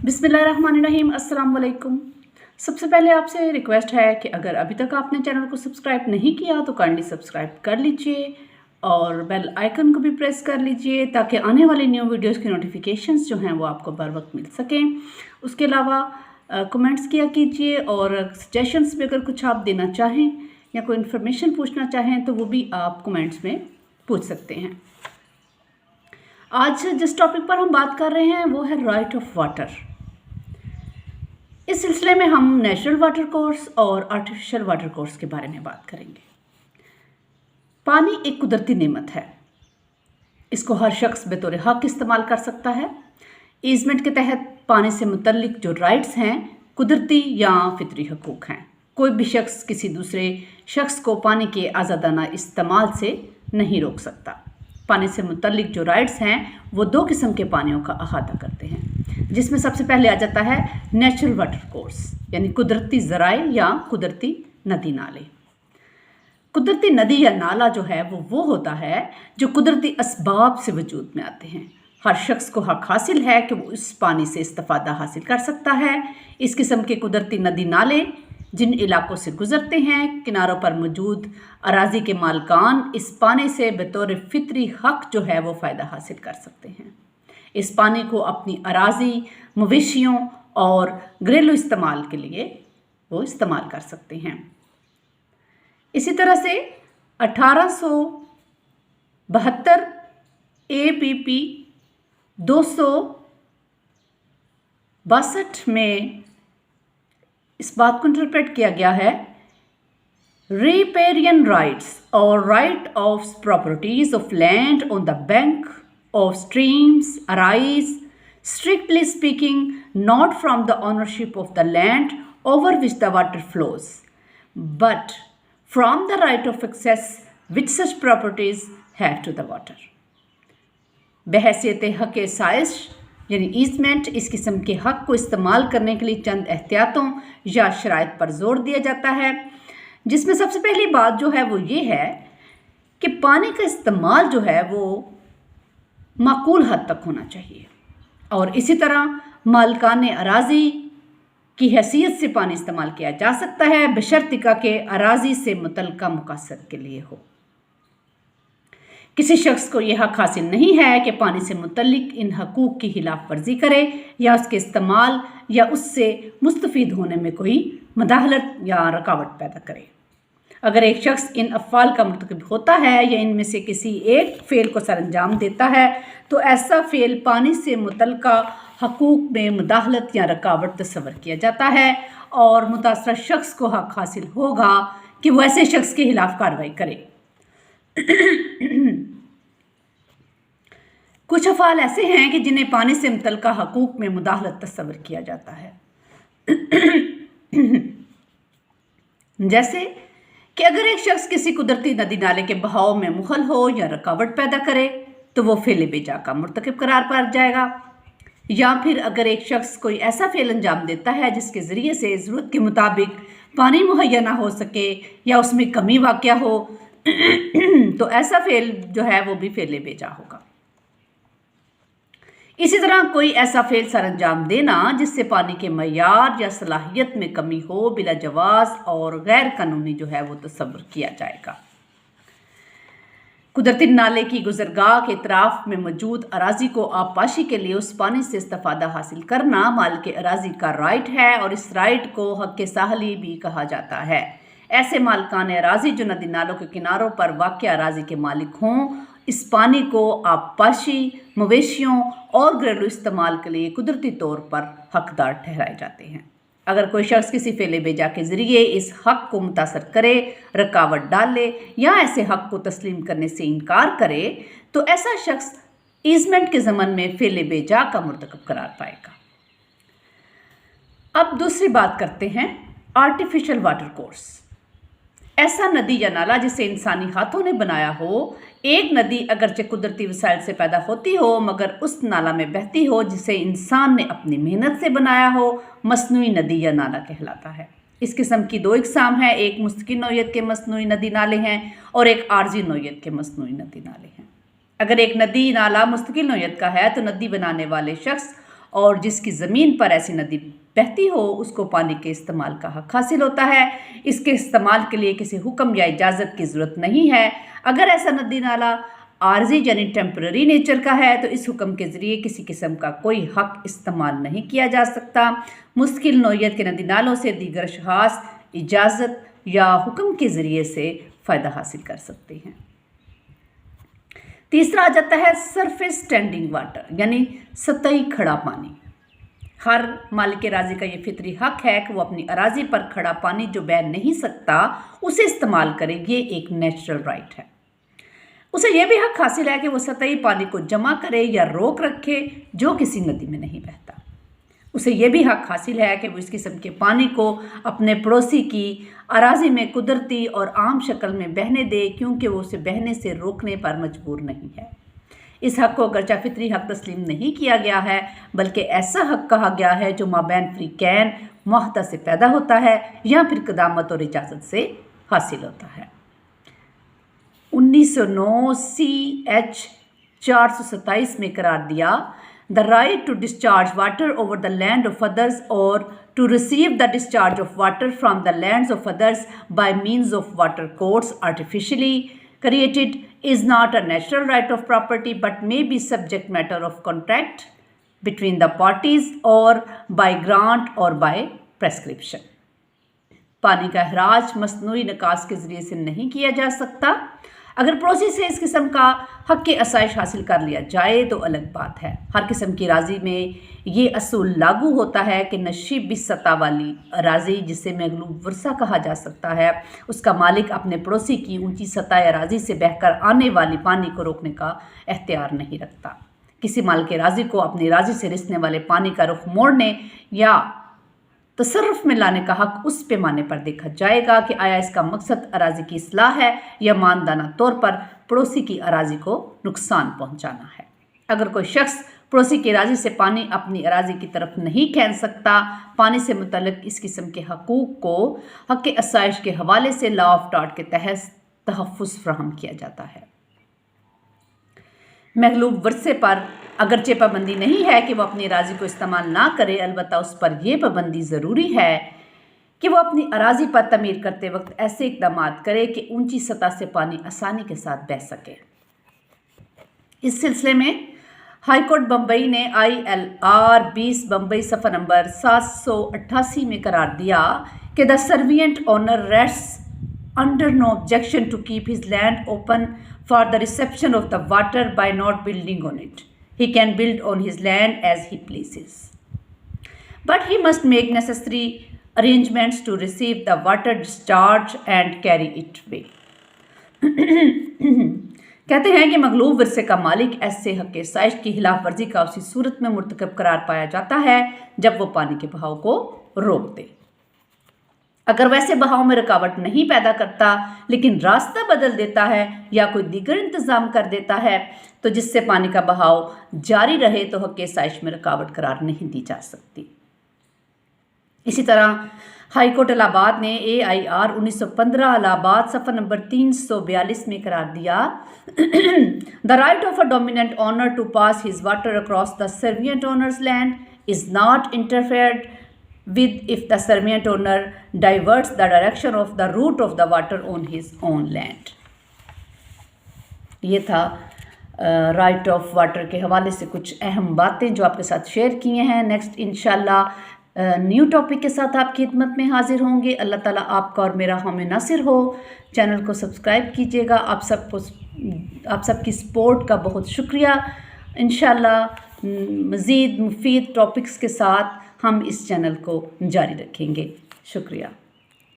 बिस्मिल्लाहिर्रहमानिर्रहीम, अस्सलाम वालेकुम। सबसे पहले आपसे रिक्वेस्ट है कि अगर अभी तक आपने चैनल को सब्सक्राइब नहीं किया तो काइंडली सब्सक्राइब कर लीजिए और बेल आइकन को भी प्रेस कर लीजिए ताकि आने वाली न्यू वीडियोस की नोटिफिकेशंस जो हैं वो आपको बर वक्त मिल सकें। उसके अलावा कमेंट्स किया कीजिए और सजेशंस भी अगर कुछ आप देना चाहें या कोई इन्फॉर्मेशन पूछना चाहें तो वो भी आप कमेंट्स में पूछ सकते हैं। आज जिस टॉपिक पर हम बात कर रहे हैं वो है राइट ऑफ वाटर। इस सिलसिले में हम नेचुरल वाटर कोर्स और आर्टिफिशियल वाटर कोर्स के बारे में बात करेंगे। पानी एक कुदरती नेमत है, इसको हर शख्स बतौर हक इस्तेमाल कर सकता है। ईजमेंट के तहत पानी से मुतल्लिक जो राइट्स हैं कुदरती या फितरी हकूक़ हैं। कोई भी शख्स किसी दूसरे शख्स को पानी के आज़ादाना इस्तेमाल से नहीं रोक सकता। पानी से मुतल्लिक जो राइट्स हैं वो दो किस्म के पानियों का अहाता करते हैं, जिसमें सबसे पहले आ जाता है नेचुरल वाटर कोर्स यानी कुदरती ज़राए या कुदरती नदी नाले। कुदरती नदी या नाला जो है वो होता है जो कुदरती असबाब से वजूद में आते हैं। हर शख्स को हक हासिल है कि वो इस पानी से इस्तिफ़ादा हासिल कर सकता है। इस किस्म के कुदरती नदी नाले जिन इलाकों से गुजरते हैं, किनारों पर मौजूद अराज़ी के मालकान इस पानी से बतौर फितरी हक जो है वो फ़ायदा हासिल कर सकते हैं। इस पानी को अपनी अराज़ी, मवेशियों और घरेलू इस्तेमाल के लिए वो इस्तेमाल कर सकते हैं। इसी तरह से 1872 APP 262 में इस बात को इंटरप्रेट किया गया है, रिपेरियन राइट्स और right of properties of land on the bank of streams arise strictly speaking not from the ownership of the land over which the water flows but from the right of access which such properties have to the water. बहैसियत हक़ साइश यानी easement इस किस्म के हक़ को इस्तेमाल करने के लिए चंद एहतियातों या शराइत पर जोर दिया जाता है, जिसमें सबसे पहली बात जो है वो ये है कि पानी का इस्तेमाल जो है वो माकूल हद तक होना चाहिए और इसी तरह मालिकाने अराज़ी की हैसियत से पानी इस्तेमाल किया जा सकता है बशर्तिका के अराज़ी से मुतल्लिका मकासद के लिए हो। किसी शख्स को यह हक हासिल नहीं है कि पानी से मुतल्लिक इन हकूक़ की खिलाफ वर्जी करे या उसके इस्तेमाल या उससे मुस्तफ़ीद होने में कोई मदाखलत या रुकावट पैदा करे। अगर एक शख्स इन अफ़आल का मुर्तकिब होता है या इनमें से किसी एक फ़ेल को सरअंजाम देता है तो ऐसा फ़ेल पानी से मुतल्लिका हकूक़ में मुदाखलत या रुकावट तस्वर किया जाता है और मुतासर शख्स को हक हासिल होगा कि वो ऐसे शख्स के खिलाफ कार्रवाई करे। कुछ अफ़आल ऐसे हैं कि जिन्हें पानी से मुतल्लिका हकूक़ में मुदाखलत तस्वर किया जाता है, जैसे कि अगर एक शख्स किसी कुदरती नदी नाले के बहाव में मुखल हो या रुकावट पैदा करे तो वो फ़ेल बेजा का मुर्तकिब करार पा जाएगा। या फिर अगर एक शख्स कोई ऐसा फ़ेल अंजाम देता है जिसके ज़रिए से ज़रूरत के मुताबिक पानी मुहैया ना हो सके या उसमें कमी वाक़या हो तो ऐसा फ़ेल जो है वो भी फ़ेल बेजा होगा। इसी तरह कोई ऐसा फ़ेल सरअंजाम देना जिससे पानी के मयार या सलाहियत में कमी हो बिला जवाज़ और गैर कानूनी जो है वो तस्वर किया जाएगा। कुदरती नाले की गुज़रगाह के इतराफ़ में मौजूद अराज़ी को आबपाशी के लिए उस पानी से इस्तिफ़ादा हासिल करना मालिक अराज़ी का राइट है और इस राइट को हक़ साहली भी कहा जाता है। ऐसे मालिकान अराज़ी जो नदी नालों के किनारों पर वाक़या अराज़ी के मालिक हों इस पानी को आबपाशी, मवेशियों और घरेलू इस्तेमाल के लिए कुदरती तौर पर हकदार ठहराए जाते हैं। अगर कोई शख्स किसी फ़ेल बेजा के ज़रिए इस हक़ को मुतासर करे, रुकावट डाले या ऐसे हक़ को तस्लीम करने से इनकार करे तो ऐसा शख्स ईजमेंट के ज़मन में फ़ेल बेजा का मुर्तकब करार पाएगा। अब दूसरी बात करते हैं आर्टिफिशियल वाटर कोर्स। ऐसा नदी या नाला जिसे इंसानी हाथों ने बनाया हो। एक नदी अगरचे कुदरती वसाइल से पैदा होती हो मगर उस नाला में बहती हो जिसे इंसान ने अपनी मेहनत से बनाया हो, मसनूई नदी या नाला कहलाता है। इस किस्म की दो इकसाम हैं, एक मुस्तकिल नौइयत के मसनूई नदी नाले हैं और एक आर्जी नौइयत के मसनूई नदी नाले हैं। अगर एक नदी नाला मुस्तकिल नौइयत का है तो नदी बनाने वाले शख्स और जिसकी ज़मीन पर ऐसी नदी बहती हो उसको पानी के इस्तेमाल का हक हासिल होता है। इसके इस्तेमाल के लिए किसी हुक्म या इजाज़त की ज़रूरत नहीं है। अगर ऐसा नदी नाला आर्जी यानी टेम्पररी नेचर का है तो इस हुक्म के ज़रिए किसी किस्म का कोई हक इस्तेमाल नहीं किया जा सकता। मुश्किल नौइयत के नदी नालों से दीगर अशख़ास इजाज़त या हुक्म के ज़रिए से फ़ायदा हासिल कर सकते हैं। तीसरा आ जाता है सरफेस स्टैंडिंग वाटर यानी सतही खड़ा पानी। हर मालिक अराज़ी का ये फितरी हक है कि वो अपनी अराज़ी पर खड़ा पानी जो बह नहीं सकता उसे इस्तेमाल करे। ये एक नेचुरल राइट है। उसे यह भी हक हासिल है कि वो सतही पानी को जमा करे या रोक रखे जो किसी नदी में नहीं बहता। उसे यह भी हक हासिल है कि वो इस किस्म के पानी को अपने पड़ोसी की अराज़ी में कुदरती और आम शक्ल में बहने दे, क्योंकि वो उसे बहने से रोकने पर मजबूर नहीं है। इस हक को अगरचा फितरी हक तस्लीम नहीं किया गया है, बल्कि ऐसा हक कहा गया है जो माबैन फ़रीक़ैन मुआहदा से पैदा होता है या फिर क़दामत और इजाज़त से हासिल होता है। 1909 CH 427 में करार दिया, The right to discharge water over the land of others or to receive the discharge of water from the lands of others by means of water courts artificially created is not a natural right of property but may be subject matter of contract between the parties or by grant or by prescription। पानी का अखराज मसनूई निकास के ज़रिए से नहीं किया जा सकता। अगर पड़ोसी से इस किस्म का हक के आसाइश हासिल कर लिया जाए तो अलग बात है। हर किस्म की अराज़ी में ये असूल लागू होता है कि नशीबी सतह वाली अराज़ी, जिसे मगलूब वर्सा कहा जा सकता है, उसका मालिक अपने पड़ोसी की ऊंची सतह अराज़ी से बहकर आने वाली पानी को रोकने का इख्तियार नहीं रखता। किसी मालिक अराज़ी को अपनी अराज़ी से रिसने वाले पानी का रुख मोड़ने या तसर्रुफ़ में लाने का हक उस पैमाने पर देखा जाएगा कि आया इसका मकसद अराज़ी की इस्लाह है या मानदाना तौर पर पड़ोसी की अराज़ी को नुकसान पहुंचाना है। अगर कोई शख्स पड़ोसी की अराज़ी से पानी अपनी अराज़ी की तरफ नहीं खींच सकता, पानी से मुतल्लिक़ इस किस्म के हकूक़ को हक़ के आसाइश के हवाले से लॉ ऑफ टॉट के तहत तहफ़्फ़ुज़ फ़राहम किया जाता है। मगलूब वर्से पर अगरचे पाबंदी नहीं है कि वह अपनी अराज़ी को इस्तेमाल ना करे, अलबत्ता उस पर यह पाबंदी ज़रूरी है कि वह अपनी अराज़ी पर तमीर करते वक्त ऐसे इक़दाम करे कि ऊंची सतह से पानी आसानी के साथ बह सके। इस सिलसिले में हाई कोर्ट बम्बई ने ILR 20 बम्बई सफ़ा नंबर 788 में करार दिया कि the servient owner rests under no objection to keep his land open for the reception of the water by not building on it. He can build on his land as he pleases, but he must make necessary arrangements to receive the water discharge and carry it away. कहते हैं कि मगलूब versus का मालिक ऐसे हक़ के साइश की खिलाफ वर्जी का उसी सूरत में मुर्तकब करार पाया जाता है जब वो पानी के बहाव को रोक दे। अगर वैसे बहाव में रुकावट नहीं पैदा करता लेकिन रास्ता बदल देता है या कोई दीगर इंतज़ाम कर देता है तो जिससे पानी का बहाव जारी रहे तो हक़ के साइश में रुकावट करार नहीं दी जा सकती। इसी तरह हाई कोर्ट इलाहाबाद ने AIR 1915 इलाहाबाद सफ़ा नंबर 342 में करार दिया, the right of a dominant owner to pass his water across the servient owners land is not interfered with if the servient owner diverts the direction of the route of the water on his own land। ये था right of water के हवाले से कुछ अहम बातें जो आपके साथ शेयर किए हैं। नेक्स्ट इंशाल्लाह न्यू टॉपिक के साथ आपकी खिदमत में हाजिर होंगे। अल्लाह ताला आपका और मेरा हामी नासिर हो। चैनल को सब्सक्राइब कीजिएगा। आप सबकी सपोर्ट का बहुत शुक्रिया। इंशाल्लाह मज़ीद मुफीद टॉपिक्स के साथ हम इस चैनल को जारी रखेंगे। शुक्रिया।